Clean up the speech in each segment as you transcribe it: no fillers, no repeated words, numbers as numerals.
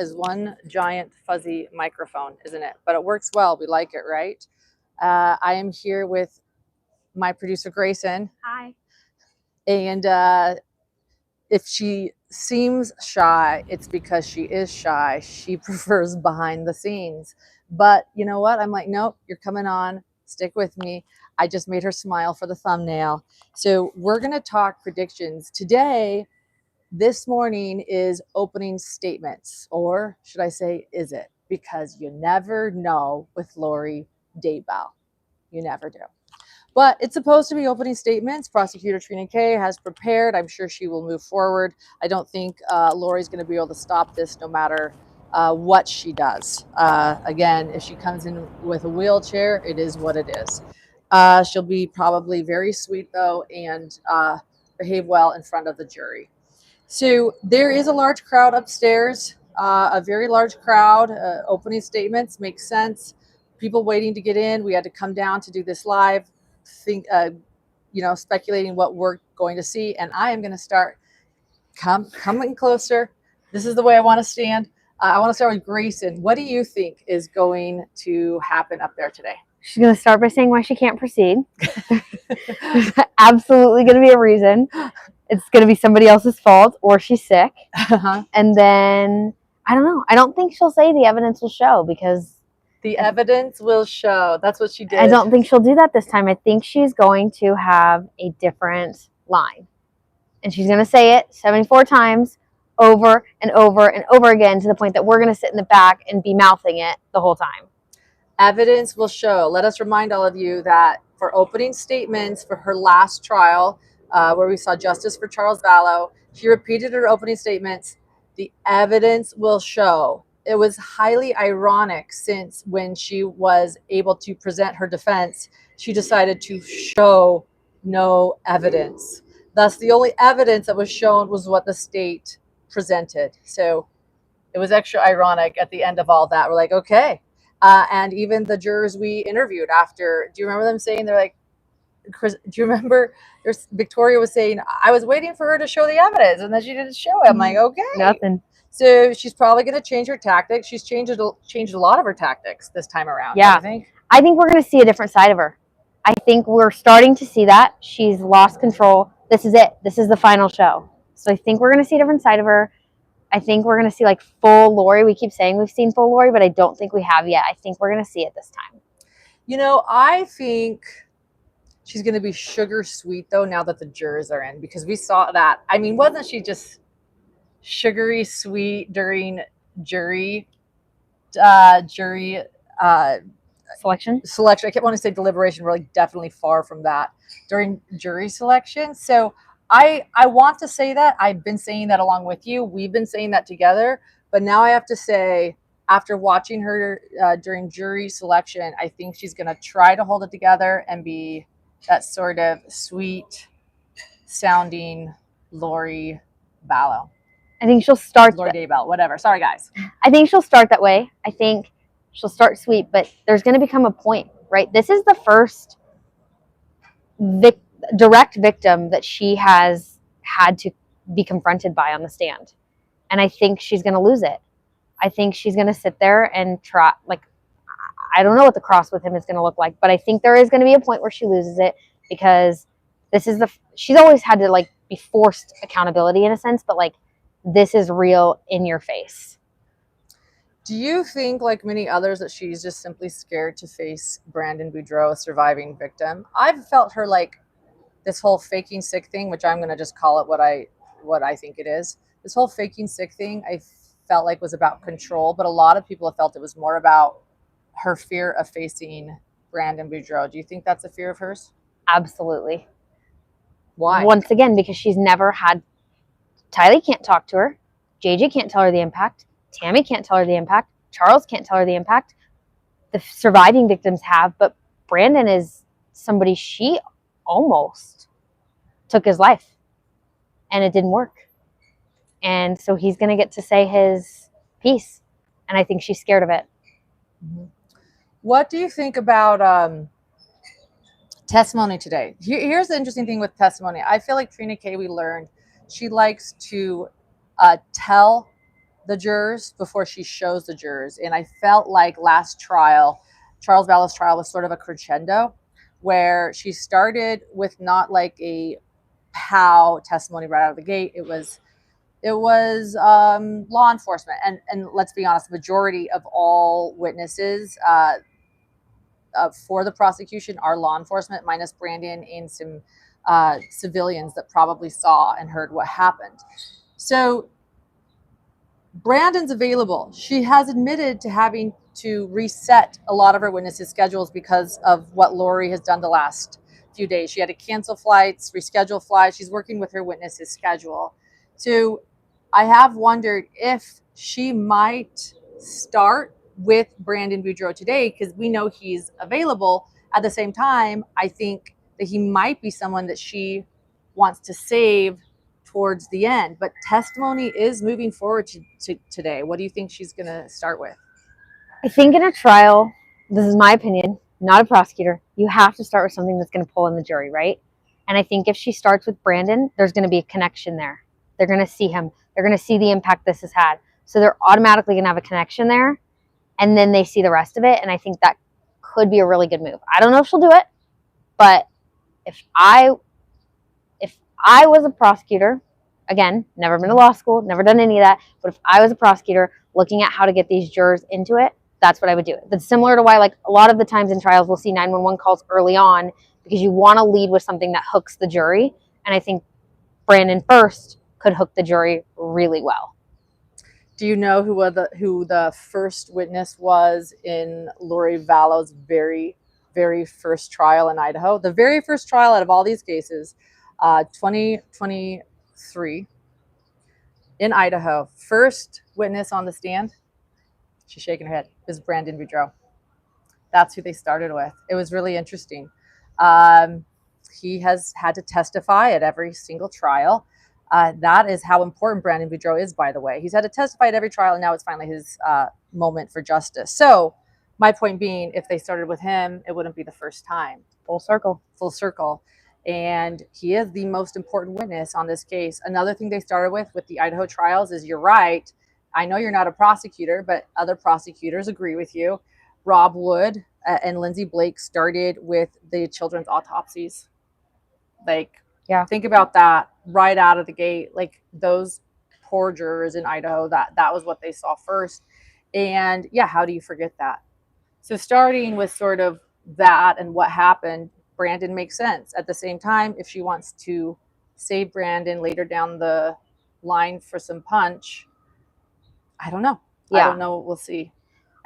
is one giant fuzzy microphone, isn't it? But it works well. We like it, right? I am here with my producer, Grayson. Hi. And if she seems shy, it's because she is shy. She prefers behind the scenes. But you know what? I'm like, nope, you're coming on. Stick with me. I just made her smile for the thumbnail. So we're going to talk predictions. Today, this morning is opening statements, or should I say, is it? Because you never know with Lori Daybell. You never do. But it's supposed to be opening statements. Prosecutor Trina Kay has prepared. I'm sure she will move forward. I don't think Lori's going to be able to stop this no matter what she does. Again, if she comes in with a wheelchair, it is what it is. She'll be probably very sweet, though, and behave well in front of the jury. So there is a large crowd upstairs, a very large crowd. Opening statements make sense. People waiting to get in. We had to come down to do this live. Speculating what we're going to see, and I am going to start coming closer. This is the way I want to stand. I want to start with Grayson. What do you think is going to happen up there today? She's going to start by saying why she can't proceed. There's absolutely going to be a reason. It's going to be somebody else's fault, or she's sick. And then, I don't know. I don't think she'll say the evidence will show, because the evidence will show. That's what she did. I don't think she'll do that this time. I think she's going to have a different line. And she's going to say it 74 times over and over and over again, to the point that we're going to sit in the back and be mouthing it the whole time. Evidence will show. Let us remind all of you that for opening statements for her last trial, where we saw justice for Charles Vallow, she repeated her opening statements. The evidence will show. It was highly ironic, since when she was able to present her defense, she decided to show no evidence. Thus, the only evidence that was shown was what the state presented. So it was extra ironic at the end of all that. We're like, okay. And even the jurors we interviewed after, do you remember them saying, they're like, Chris, do you remember Victoria was saying, I was waiting for her to show the evidence, and then she didn't show it. I'm like, okay. Nothing. So she's probably going to change her tactics. She's changed a lot of her tactics this time around. Yeah. I think we're going to see a different side of her. I think we're starting to see that. She's lost control. This is it. This is the final show. So I think we're going to see a different side of her. I think we're going to see like full Lori. We keep saying we've seen full Lori, but I don't think we have yet. I think we're going to see it this time. You know, I think she's going to be sugar sweet, though, now that the jurors are in, because we saw that. I mean, wasn't she just sugary sweet during jury selection? I kept wanting to say deliberation. We're like definitely far from that during jury selection. So I want to say that. I've been saying that along with you. We've been saying that together. But now I have to say, after watching her during jury selection, I think she's going to try to hold it together and be that sort of sweet sounding Lori Vallow. I think she'll start Lori Daybell, whatever. Sorry, guys. I think she'll start that way. I think she'll start sweet, but there's going to become a point, right? This is the first direct victim that she has had to be confronted by on the stand. And I think she's going to lose it. I think she's going to sit there and try, like, I don't know what the cross with him is going to look like, but I think there is going to be a point where she loses it, because this is she's always had to like be forced accountability in a sense, but like this is real in your face. Do you think, like many others, that she's just simply scared to face Brandon Boudreaux, a surviving victim? I've felt her like this whole faking sick thing, which I'm going to just call it what I think it is. This whole faking sick thing, I felt like was about control, but a lot of people have felt it was more about her fear of facing Brandon Boudreaux. Do you think that's a fear of hers? Absolutely. Why? Once again, because she's never had, Tylee can't talk to her. JJ can't tell her the impact. Tammy can't tell her the impact. Charles can't tell her the impact. The surviving victims have, but Brandon is somebody she almost took his life, and it didn't work. And so he's going to get to say his piece, and I think she's scared of it. Mm-hmm. What do you think about testimony today? Here's the interesting thing with testimony. I feel like Trina Kay, we learned she likes to tell the jurors before she shows the jurors. And I felt like last trial, Charles Vallow's trial, was sort of a crescendo where she started with not like a pow testimony right out of the gate. It was law enforcement, and let's be honest, the majority of all witnesses for the prosecution are law enforcement, minus Brandon and some civilians that probably saw and heard what happened. So Brandon's available. She has admitted to having to reset a lot of her witnesses' schedules because of what Lori has done the last few days. She had to cancel flights, reschedule flights. She's working with her witnesses' schedule. So I have wondered if she might start with Brandon Boudreaux today because we know he's available. At the same time, I think that he might be someone that she wants to save towards the end. But testimony is moving forward to today. What do you think she's going to start with? I think in a trial, this is my opinion, not a prosecutor, you have to start with something that's going to pull in the jury, right? And I think if she starts with Brandon, there's going to be a connection there. They're going to see him. They're going to see the impact this has had. So they're automatically going to have a connection there. And then they see the rest of it. And I think that could be a really good move. I don't know if she'll do it, but if I was a prosecutor, again, never been to law school, never done any of that, but if I was a prosecutor looking at how to get these jurors into it, that's what I would do. That's similar to why, like, a lot of the times in trials, we'll see 911 calls early on because you want to lead with something that hooks the jury. And I think Brandon first could hook the jury really well. Do you know who the first witness was in Lori Vallow's very, very first trial in Idaho? The very first trial out of all these cases, 2023 in Idaho. First witness on the stand, she's shaking her head, is Brandon Boudreaux. That's who they started with. It was really interesting. He has had to testify at every single trial. That is how important Brandon Boudreaux is, by the way. He's had to testify at every trial, and now it's finally his moment for justice. So my point being, if they started with him, it wouldn't be the first time. Full circle. Full circle. And he is the most important witness on this case. Another thing they started with the Idaho trials is, you're right. I know you're not a prosecutor, but other prosecutors agree with you. Rob Wood and Lindsay Blake started with the children's autopsies. Like, yeah, think about that right out of the gate. Like, those poor jurors in Idaho, that was what they saw first. And yeah, how do you forget that? So starting with sort of that and what happened, Brandon makes sense. At the same time, if she wants to save Brandon later down the line for some punch, I don't know. Yeah. I don't know. We'll see.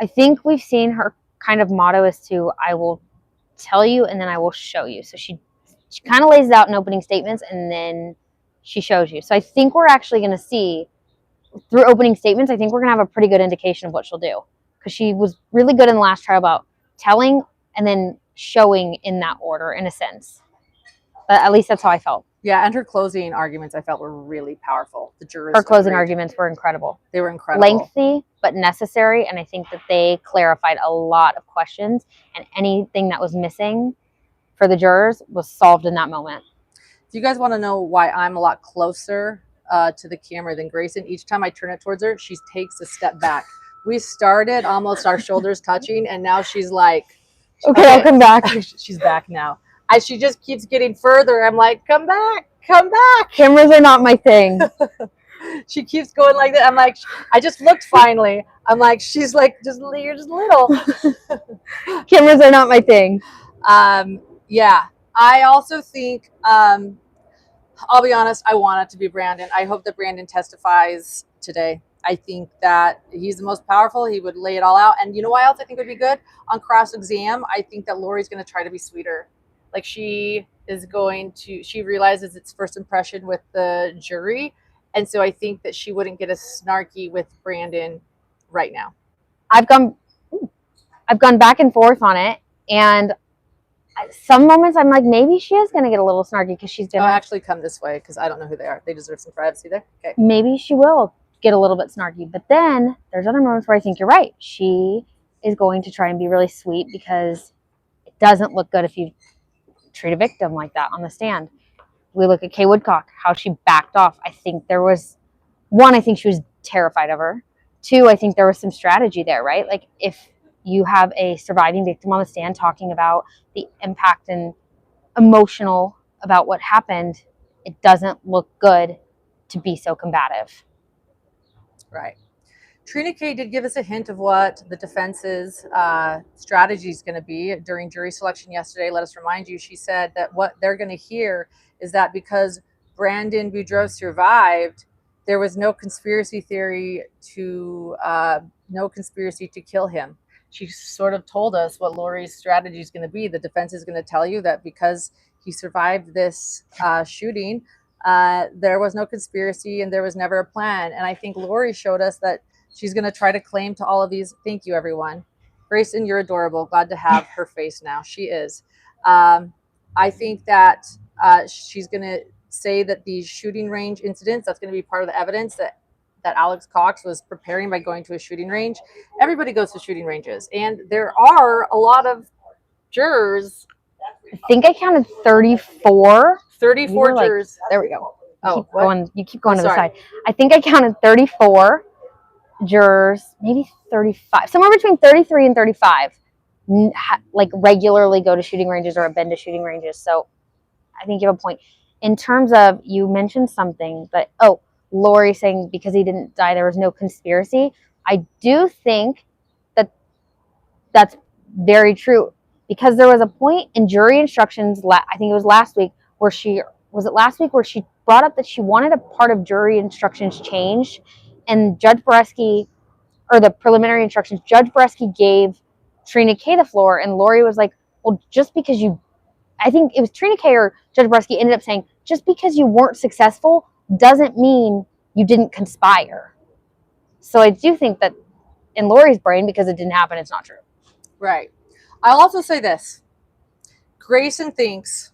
I think we've seen her kind of motto is to, I will tell you and then I will show you. So she kind of lays it out in opening statements and then she shows you. So I think we're actually going to see through opening statements, I think we're going to have a pretty good indication of what she'll do, because she was really good in the last trial about telling and then showing in that order, in a sense. But at least that's how I felt. Yeah, and her closing arguments I felt were really powerful. The jurors, her closing arguments were incredible. They were incredible. Lengthy, but necessary, and I think that they clarified a lot of questions, and anything that was missing for the jurors was solved in that moment. If you guys want to know why I'm a lot closer to the camera than Grayson, each time I turn it towards her, she takes a step back. We started almost our shoulders touching, and now she's like, okay, I'll come back. She's back now. She just keeps getting further. I'm like, come back, come back. Cameras are not my thing. She keeps going like that. I'm like, I just looked finally. I'm like, she's like, you're just little. Cameras are not my thing. Yeah, I also think, I'll be honest, I want it to be Brandon. I hope that Brandon testifies today. I think that he's the most powerful. He would lay it all out. And you know why else I think would be good? On cross-exam, I think that Lori's going to try to be sweeter. Like, she realizes it's first impression with the jury. And so I think that she wouldn't get as snarky with Brandon right now. I've gone back and forth on it. And some moments I'm like, maybe she is going to get a little snarky because she's going to actually come this way because I don't know who they are. They deserve some privacy there. Okay. Maybe she will get a little bit snarky. But then there's other moments where I think you're right. She is going to try and be really sweet because it doesn't look good if you treat a victim like that on the stand. We look at Kay Woodcock, how she backed off. I think there was one, I think she was terrified of her. Two, I think there was some strategy there, right? Like if you have a surviving victim on the stand talking about the impact and emotional about what happened, it doesn't look good to be so combative. Right. Trina K did give us a hint of what the defense's strategy is going to be during jury selection yesterday. Let us remind you, she said that what they're going to hear is that because Brandon Boudreaux survived, there was no conspiracy theory to no conspiracy to kill him. She sort of told us what Lori's strategy is going to be. The defense is going to tell you that because he survived this shooting, there was no conspiracy and there was never a plan. And I think Lori showed us that she's going to try to claim to all of these. Thank you, everyone. Grayson, you're adorable. Glad to have her face now. She is. I think that she's going to say that these shooting range incidents, that's going to be part of the evidence that Alex Cox was preparing by going to a shooting range. Everybody goes to shooting ranges. And there are a lot of jurors. I think I counted 34. 34 jurors. There we go. You keep going to the sorry. side. I think I counted 34 jurors, maybe 35, somewhere between 33 and 35, like regularly go to shooting ranges or have been to shooting ranges. So I think you have a point. In terms of, you mentioned something, but Lori saying because he didn't die, there was no conspiracy. I do think that that's very true, because there was a point in jury instructions, I think it was last week, where she brought up that she wanted a part of jury instructions changed, and Judge Boreski, or the preliminary instructions, Judge Boreski gave Trina K the floor, and Lori was like, well, just because I think it was Trina K or Judge Boreski ended up saying, just because you weren't successful doesn't mean you didn't conspire. So I do think that in Lori's brain, because it didn't happen, it's not true. Right. I'll also say this. Grayson thinks,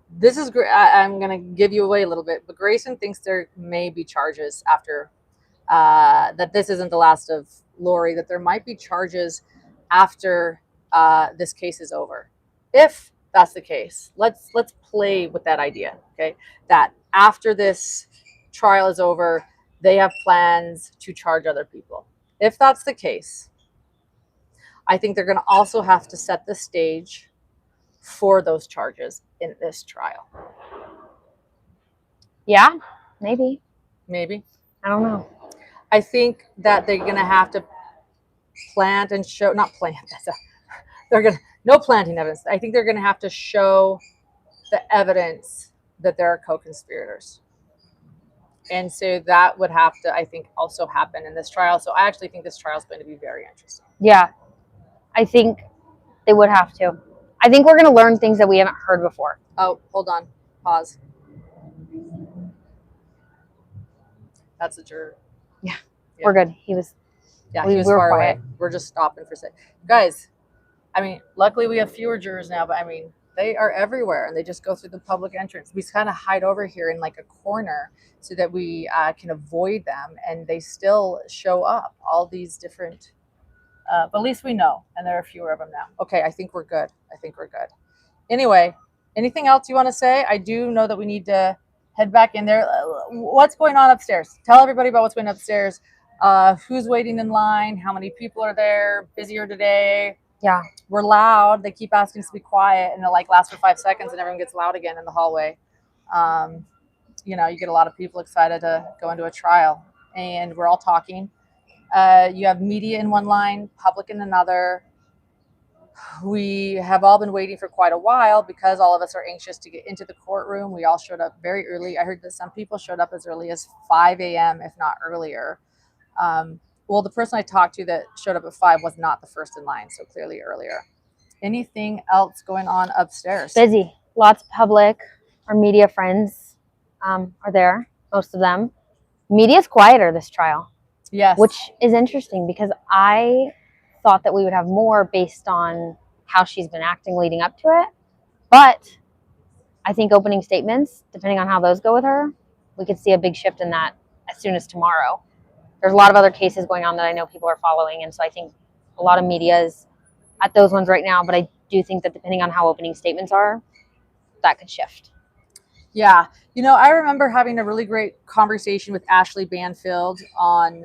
this is great. I'm going to give you away a little bit, but Grayson thinks there may be charges after, that this isn't the last of Lori, that there might be charges after this case is over. If that's the case, let's play with that idea, okay? That after this trial is over, they have plans to charge other people. If that's the case, I think they're going to also have to set the stage for those charges in this trial. Yeah, maybe. Maybe. I don't know. I think that they're going to have to plant and show, not plant, no planting evidence. I think they're going to have to show the evidence that there are co-conspirators. And so that would have to, I think, also happen in this trial. So I actually think this trial is going to be very interesting. Yeah, I think they would have to. I think we're going to learn things that we haven't heard before. Oh, hold on. Pause. That's a juror. Yeah. We're good. He was far away. We're just stopping for a second. Guys, I mean, luckily we have fewer jurors now, but I mean, they are everywhere and they just go through the public entrance. We kind of hide over here in like a corner so that we can avoid them, and they still show up, all these different, but at least we know, and there are fewer of them now. Okay, I think we're good. Anyway, anything else you want to say? I do know that we need to head back in there. What's going on upstairs? Tell everybody about what's going on upstairs. Who's waiting in line? How many people are there? Busier today? Yeah. We're loud. They keep asking us to be quiet, and it like lasts for 5 seconds and everyone gets loud again in the hallway. You get a lot of people excited to go into a trial, and we're all talking. You have media in one line, public in another. We have all been waiting for quite a while because all of us are anxious to get into the courtroom. We all showed up very early. I heard that some people showed up as early as 5 a.m., if not earlier. Well, the person I talked to that showed up at 5 was not the first in line, so clearly earlier. Anything else going on upstairs? Busy. Lots of public. Our media friends are there, most of them. Media's quieter this trial. Yes. Which is interesting because I thought that we would have more based on how she's been acting leading up to it. But I think opening statements, depending on how those go with her, we could see a big shift in that as soon as tomorrow. There's a lot of other cases going on that I know people are following, and so I think a lot of media is at those ones right now, but I do think that depending on how opening statements are, that could shift. Yeah. You know, I remember having a really great conversation with Ashley Banfield on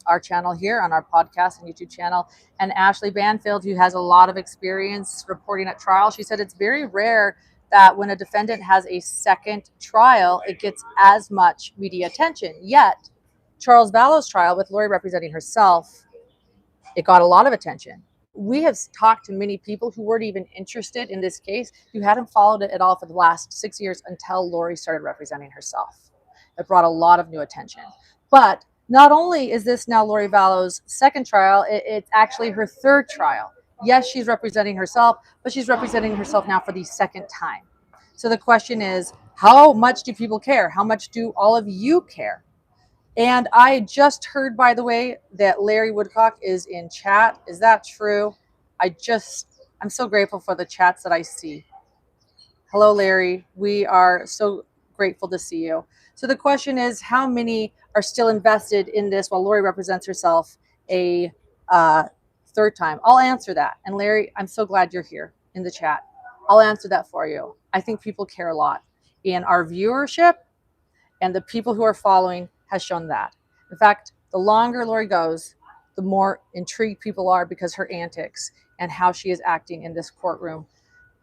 our channel here, on our podcast and YouTube channel. And Ashley Banfield, who has a lot of experience reporting at trial, she said it's very rare that when a defendant has a second trial, it gets as much media attention. Yet, Charles Vallow's trial, with Lori representing herself, it got a lot of attention. We have talked to many people who weren't even interested in this case, who hadn't followed it at all for the last 6 years until Lori started representing herself. It brought a lot of new attention. But not only is this now Lori Vallow's second trial, it's actually her third trial. Yes, she's representing herself, but she's representing herself now for the second time. So the question is, how much do people care? How much do all of you care? And I just heard, by the way, that Larry Woodcock is in chat. Is that true? I'm so grateful for the chats that I see. Hello, Larry. We are so grateful to see you. So the question is, how many are still invested in this while Lori represents herself a third time? I'll answer that. And Larry, I'm so glad you're here in the chat. I'll answer that for you. I think people care a lot. And our viewership and the people who are following has shown that. In fact, the longer Lori goes, the more intrigued people are because her antics and how she is acting in this courtroom.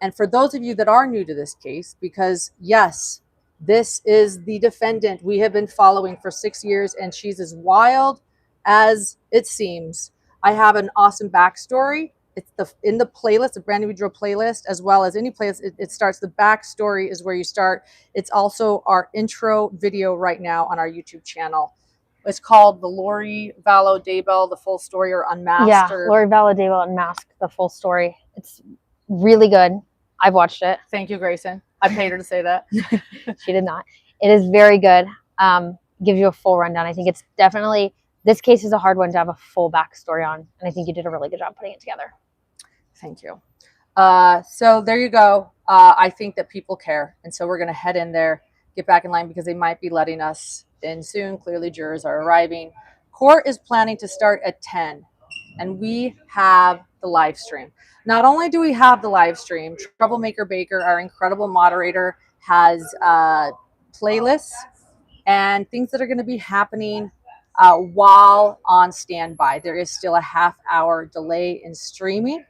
And for those of you that are new to this case, because yes, this is the defendant we have been following for 6 years, and she's as wild as it seems. I have an awesome backstory. It's in the playlist, the Brand New Drill playlist, as well as any playlist. It starts, the backstory is where you start. It's also our intro video right now on our YouTube channel. It's called the Lori Vallow Daybell, the full story, or Unmasked. Yeah, Lori Vallow Daybell Unmasked, the full story. It's really good. I've watched it. Thank you, Grayson. I paid her to say that. She did not. It is very good. Gives you a full rundown. I think it's definitely, this case is a hard one to have a full backstory on, and I think you did a really good job putting it together. Thank you. So there you go. I think that people care, and so we're going to head in there, get back in line, because they might be letting us in soon. Clearly, jurors are arriving. Court is planning to start at 10, and we have the live stream. Not only do we have the live stream, Troublemaker Baker, our incredible moderator, has playlists and things that are going to be happening while on standby. There is still a half-hour delay in streaming.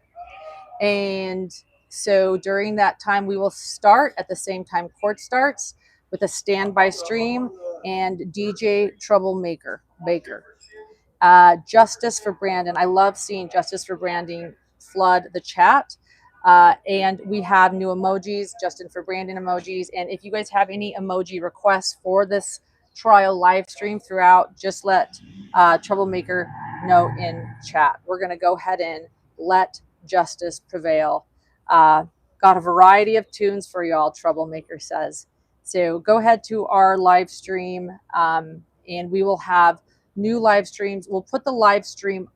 And so during that time, we will start at the same time court starts with a standby stream and DJ Troublemaker Baker. Justice for Brandon. I love seeing Justice for Brandon flood the chat. And we have new emojis, Justin for Brandon emojis. And if you guys have any emoji requests for this trial live stream throughout, just let Troublemaker know in chat. We're going to go ahead and let justice prevail. Got a variety of tunes for y'all, Troublemaker says. So go ahead to our live stream, and we will have new live streams. We'll put the live stream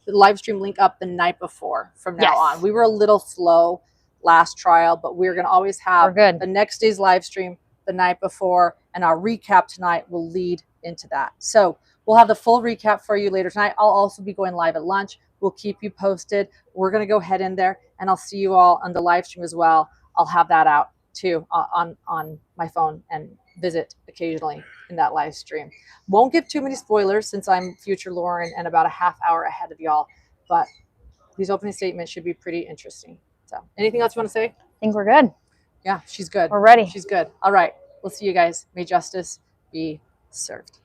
link up the night before from now on. We were a little slow last trial, but we're going to always have the next day's live stream the night before, and our recap tonight will lead into that. So we'll have the full recap for you later tonight. I'll also be going live at lunch. We'll keep you posted. We're going to go head in there, and I'll see you all on the live stream as well. I'll have that out too on my phone and visit occasionally in that live stream. Won't give too many spoilers since I'm future Lauren and about a half hour ahead of y'all, but these opening statements should be pretty interesting. So anything else you want to say? I think we're good. Yeah, she's good. We're ready. She's good. All right. We'll see you guys. May justice be served.